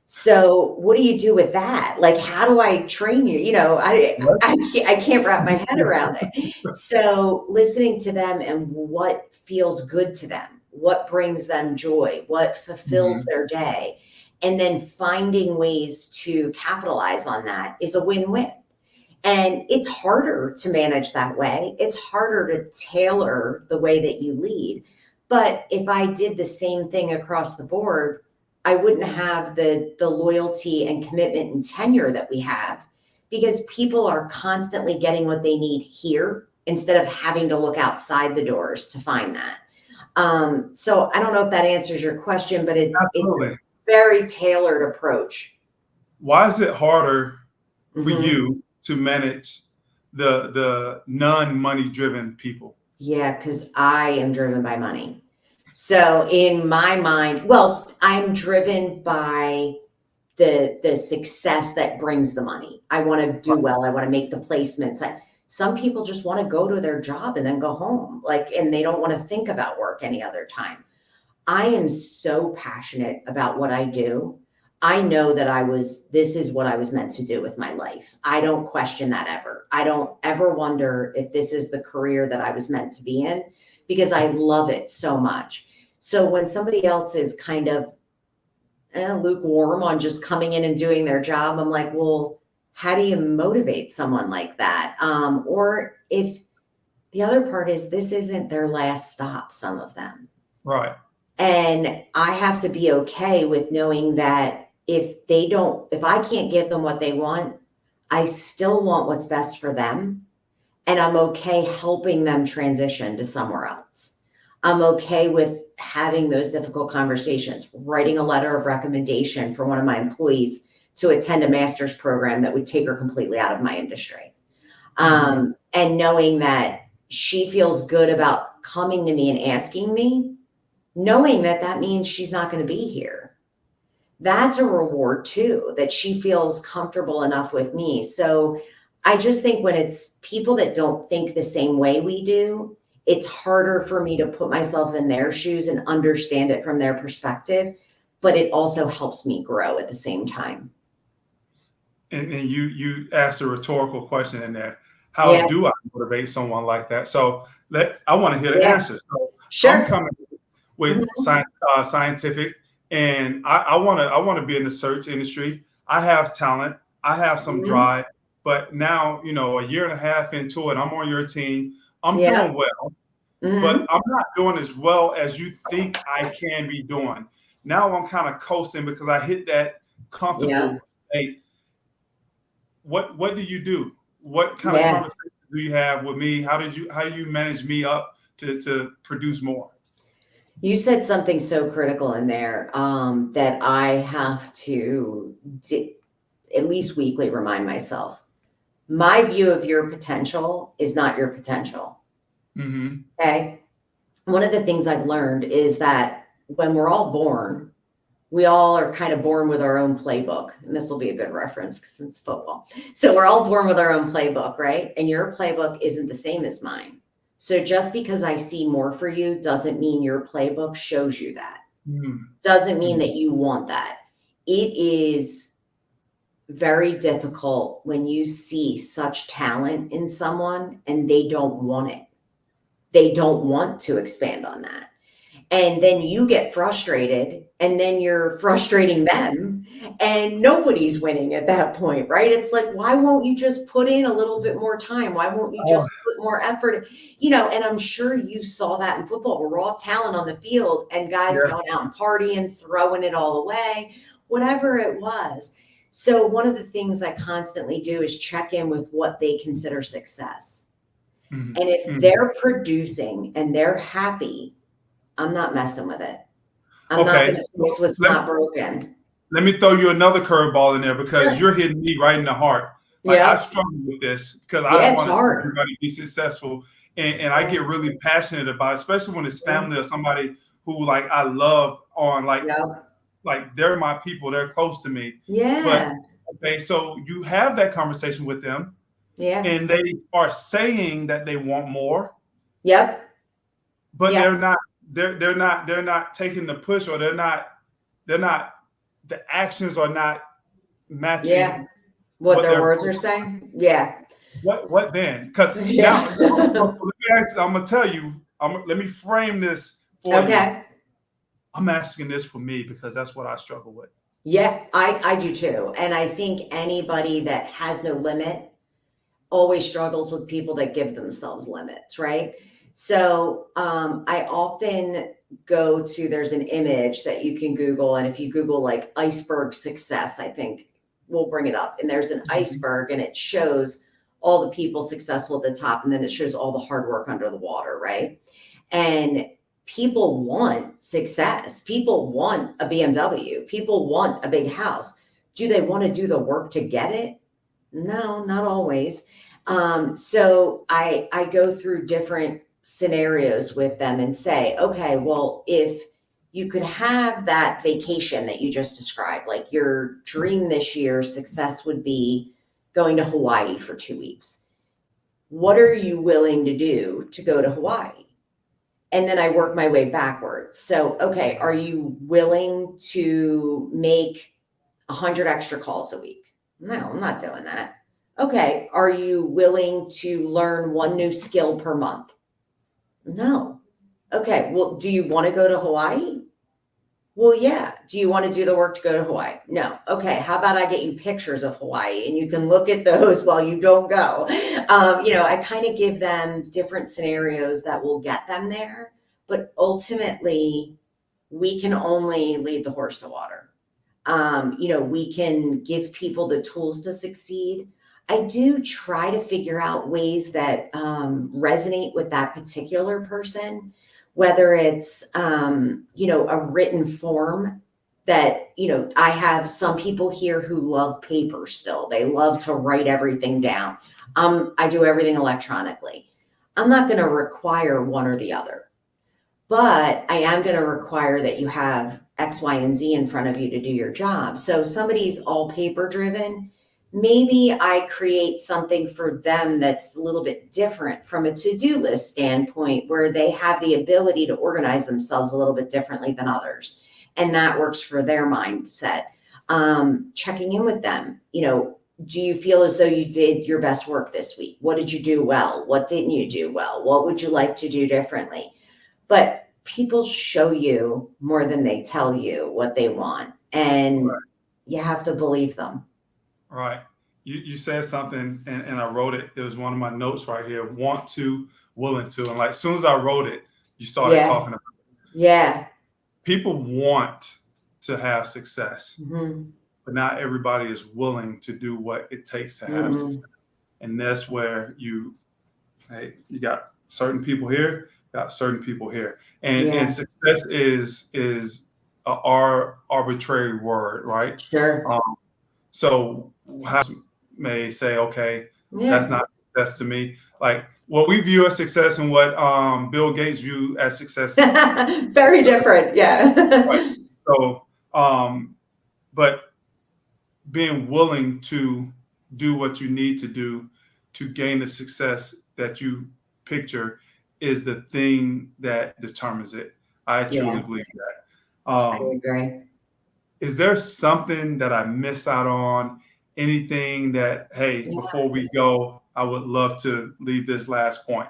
So what do you do with that? Like, how do I train you? You know, I can't wrap my head around it. So listening to them and what feels good to them, what brings them joy, what fulfills their day, and then finding ways to capitalize on that is a win-win. And it's harder to manage that way. It's harder to tailor the way that you lead. But if I did the same thing across the board, I wouldn't have the loyalty and commitment and tenure that we have, because people are constantly getting what they need here instead of having to look outside the doors to find that. So I don't know if that answers your question, but it's a very tailored approach. Why is it harder for you to manage the non-money driven people? Yeah, because I am driven by money. So in my mind, well, I'm driven by the success that brings the money. I want to do well. I want to make the placements. Some people just want to go to their job and then go home, and they don't want to think about work any other time. I am so passionate about what I do. I know that this is what I was meant to do with my life. I don't question that ever. I don't ever wonder if this is the career that I was meant to be in, because I love it so much. So when somebody else is kind of lukewarm on just coming in and doing their job, I'm like, well, how do you motivate someone like that? Or if the other part is this isn't their last stop, some of them. Right. And I have to be okay with knowing that if I can't give them what they want, I still want what's best for them. And I'm okay helping them transition to somewhere else. I'm okay with having those difficult conversations, writing a letter of recommendation for one of my employees to attend a master's program that would take her completely out of my industry. And knowing that she feels good about coming to me and asking me, knowing that that means she's not going to be here. That's a reward too, that she feels comfortable enough with me. So I just think when it's people that don't think the same way we do, it's harder for me to put myself in their shoes and understand it from their perspective, but it also helps me grow at the same time. And you asked a rhetorical question in there. How do I motivate someone like that? So I want to hear the answer. So sure. I'm coming with scientific, and I want to be in the search industry. I have talent. I have some drive, but now, a year and a half into it, I'm on your team. I'm doing well, but I'm not doing as well as you think I can be doing. Now I'm kind of coasting because I hit that comfortable state. What do you do? What kind of conversations do you have with me? How do you manage me up to produce more? You said something so critical in there that I have to at least weekly remind myself. My view of your potential is not your potential. Okay. One of the things I've learned is that when we're all born, we all are kind of born with our own playbook. And this will be a good reference because it's football. So we're all born with our own playbook, right? And your playbook isn't the same as mine. So just because I see more for you doesn't mean your playbook shows you that. Doesn't mean that you want that. It is very difficult when you see such talent in someone and they don't want it. They don't want to expand on that. And then you get frustrated, and then you're frustrating them, and nobody's winning at that point, right? It's like, why won't you just put in a little bit more time? Why won't you Oh, just put more effort? And I'm sure you saw that in football. We're raw talent on the field, and guys yeah. going out and partying, throwing it all away, whatever it was. So one of the things I constantly do is check in with what they consider success. Mhm, And if mhm. they're producing and they're happy, I'm not messing with it. I'm not Okay. gonna fix So what's not broken. let me throw you another curveball in there because Sure. you're hitting me right in the heart. Like I Yep. struggle with this because I Yeah, it's want to see hard. everybody be successful, and I Yeah. get really passionate about it, especially when it's Yeah. family or somebody who like I love on Yep. like they're my people, they're close to me. But Yeah. okay, so you have that conversation with them, Yeah. and they are saying that they want more, Yep. but Yep. they're not taking the push, or they're not the actions are not Yeah. matching What what their they're words are saying? Yeah. what then? Because now Yeah. I'm gonna tell you. Let me frame this for you. Okay. I'm asking this for me because that's what I struggle with. Yeah, I do too. And I think anybody that has no limit always struggles with people that give themselves limits, right? So I often go to, there's an image that you can Google, and if you Google like iceberg success, I think we'll bring it up. And there's an Mhm. iceberg, and it shows all the people successful at the top, and then it shows all the hard work under the water, right? And people want success. People want a BMW. People want a big house. Do they want to do the work to get it? No, not always. So I go through different scenarios with them and say, okay, well, if you could have that vacation that you just described, like your dream this year, success would be going to Hawaii for 2 weeks. What are you willing to do to go to Hawaii? And then I work my way backwards. So, okay, are you willing to make 100 extra calls a week? No, I'm not doing that. Okay, are you willing to learn one new skill per month? No. Okay, well, do you want to go to Hawaii? Well, yeah. Do you want to do the work to go to Hawaii? No. Okay, how about I get you pictures of Hawaii and you can look at those while you don't go? I kind of give them different scenarios that will get them there, but ultimately, we can only lead the horse to water. We can give people the tools to succeed. I do try to figure out ways that resonate with that particular person, whether it's, a written form that, I have some people here who love paper still. They love to write everything down. I do everything electronically. I'm not going to require one or the other. But I am going to require that you have X, Y, and Z in front of you to do your job. So if somebody's all paper driven, maybe I create something for them that's a little bit different from a to-do list standpoint, where they have the ability to organize themselves a little bit differently than others. And that works for their mindset. Checking in with them, do you feel as though you did your best work this week? What did you do well? What didn't you do well? What would you like to do differently? But people show you more than they tell you what they want, and Right. you have to believe them. Right. You said something, and I wrote it. It was one of my notes right here. Want to, willing to, and like as soon as I wrote it, you started Yeah. talking about Yeah. people want to have success, Mhm. but not everybody is willing to do what it takes to have Mhm. success. And that's where you got certain people here, got certain people here, and Yeah. success is our arbitrary word, right? Sure. Um, so how may say, okay, that's Yeah. not success to me. Like what we view as success and what Bill Gates view as success. Very different. Yeah. Right. So, but being willing to do what you need to do to gain the success that you picture is the thing that determines it. I truly Yeah. believe that. I agree. Is there something that I miss out on? Anything that, hey, Yeah. before we go, I would love to leave this last point.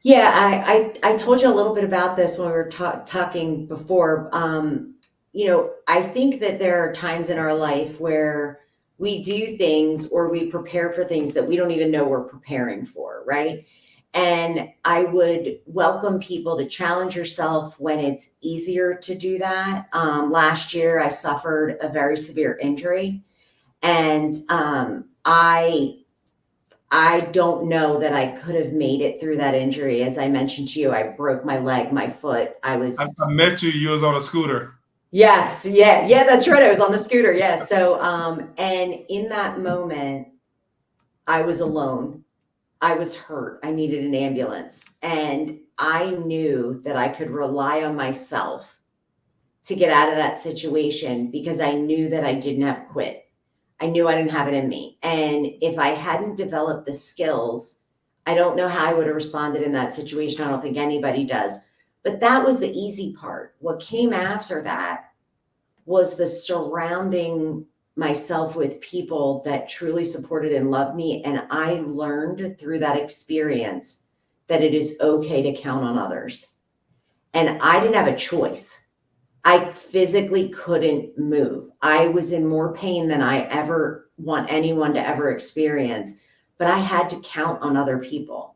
Yeah, I told you a little bit about this when we were talking before. I think that there are times in our life where we do things or we prepare for things that we don't even know we're preparing for, right? And I would welcome people to challenge yourself when it's easier to do that. Last year, I suffered a very severe injury, and I don't know that I could have made it through that injury. As I mentioned to you, I broke my leg, my foot. I met you. You was on a scooter. Yes, yeah, that's right. I was on the scooter. Yeah. So, and in that moment, I was alone. I was hurt. I needed an ambulance. And I knew that I could rely on myself to get out of that situation because I knew that I didn't have quit. I knew I didn't have it in me. And if I hadn't developed the skills, I don't know how I would have responded in that situation. I don't think anybody does. But that was the easy part. What came after that was the surrounding myself with people that truly supported and loved me. And I learned through that experience that it is okay to count on others. And I didn't have a choice. I physically couldn't move. I was in more pain than I ever want anyone to ever experience, but I had to count on other people.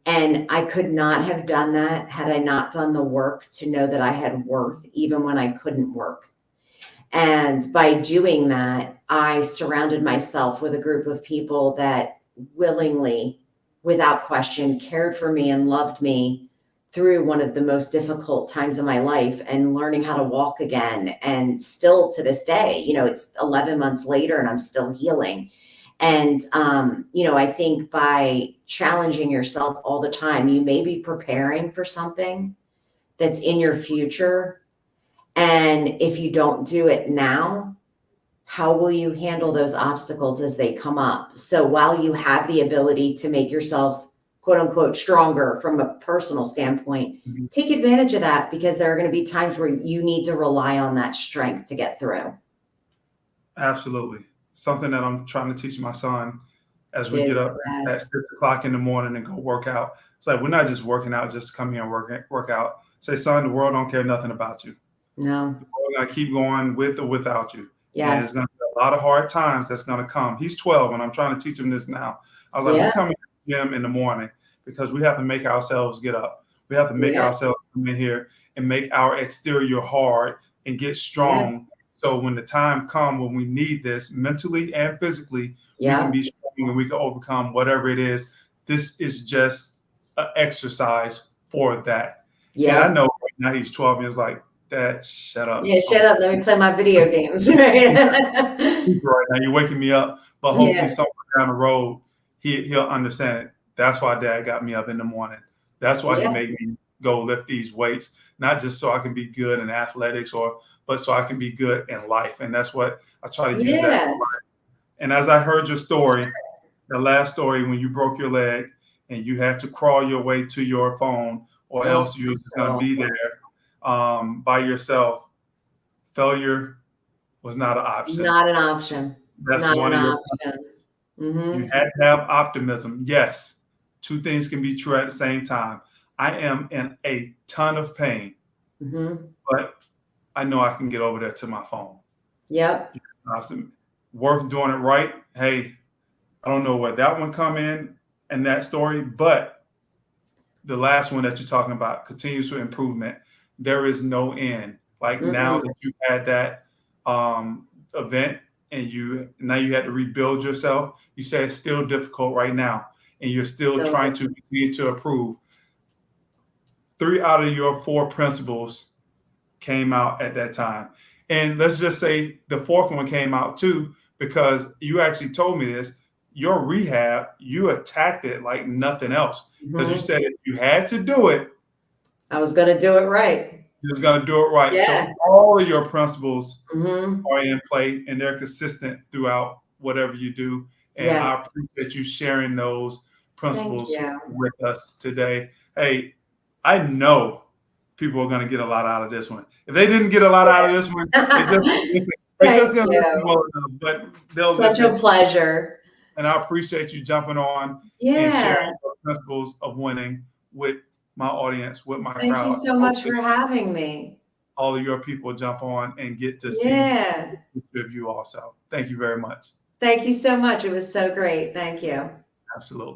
And I could not have done that had I not done the work to know that I had worth even when I couldn't work. And by doing that, I surrounded myself with a group of people that willingly, without question, cared for me and loved me through one of the most difficult times of my life and learning how to walk again. And still to this day, it's 11 months later and I'm still healing. And, I think by challenging yourself all the time, you may be preparing for something that's in your future. And if you don't do it now, how will you handle those obstacles as they come up? So while you have the ability to make yourself, quote unquote, stronger from a personal standpoint, Mhm. take advantage of that because there are going to be times where you need to rely on that strength to get through. Absolutely. Something that I'm trying to teach my son as we get Kids, up at yes. 6 o'clock in the morning and go work out. It's like we're not just working out just to come here and work out. Say, son, the world don't care nothing about you. No. We're gonna keep going with or without you. And it's Yes. gonna be a lot of hard times that's gonna come. He's 12 and I'm trying to teach him this now. I was like, we Yeah. come in the gym in the morning because we have to make ourselves get up. We have to make Yeah. ourselves come in here and make our exterior hard and get Yeah. strong. So when the time comes when we need this mentally and physically, we can Yeah. be strong and we can overcome whatever it is. This is just an exercise for that. And I Yeah. know right now he's 12 and he's like, Dad, shut Yeah. up. Shut up. Let me play my video games. Right. Right now. You're waking me up, but hopefully Yeah. somewhere down the road he'll understand it. That's why Dad got me up in the morning. That's why he Yeah. made me go lift these weights, not just so I can be good in athletics but so I can be good in life. And that's what I try to use that for Yeah. life. And as I heard your story, the last story when you broke your leg and you had to crawl your way to your phone, or Oh, else you're just so going to be awful. there by yourself. Failure was not an option. Not an option. That's Not one an of your option. You Mhm. had to have optimism. Yes, two things can be true at the same time. I am in a ton of pain, Mhm. but I know I can get over there to my phone. Yep. Worth doing it right. Hey, I don't know where that one come in that story, but the last one that you're talking about, continuous improvement, there is no end. Like now Mm-mm. that you had that event and you had to rebuild yourself, you say it's still difficult right now, and you're still Still trying to different. continue to improve. 3 out of your 4 principles came out at that time. And let's just say the fourth one came out too, because you actually told me this. Your rehab, you attacked it like nothing else. Because you Mhm. said if you had to do it, I was gonna do it right. you was gonna do it right. Yeah. So all of your principles Mhm. are in play and they're consistent throughout whatever you do. And Yes. I appreciate you sharing those Thank principles you. with us today. Hey, I know people are going to get a lot out of this one. If they didn't get a lot out of this one, they just didn't listen. They just Thank didn't listen you. well enough, but they'll Such a listen. pleasure. And I appreciate you jumping on and sharing Yeah. the principles of winning with my audience, with my Thank you crowd. so much for having me. All of your people jump on and get to see Yeah. of you also. Thank you very much. Thank you so much. It was so great. Thank you. Absolutely.